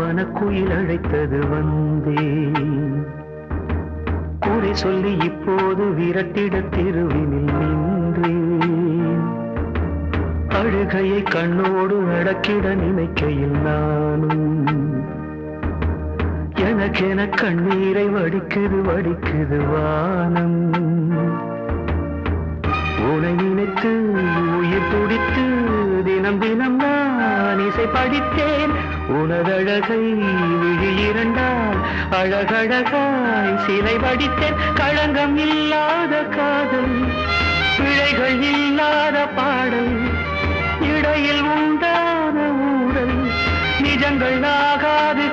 வனக்குயில் அழைத்தது வந்தேன். குறை சொல்லி இப்போது விரட்டிட தெருவினில் நின்றேன். அழுகையை கண்ணோடு அடக்கிட நினைக்கையில் நானும் எனக்கென கண்ணீரை வடிக்குது வடிக்குது வானம். உனை நினைத்து உயிர் துடித்து தினம் தினம் நான் இசை படித்தேன். உனதழகை விழி இரண்டால் அழகழகாய் சிலை வடித்தேன். களங்கம் இல்லாத காதல், பிழைகள் இல்லாத பாடல், இடையில் உண்டான ஊடல், நிஜங்கள் ஆகாது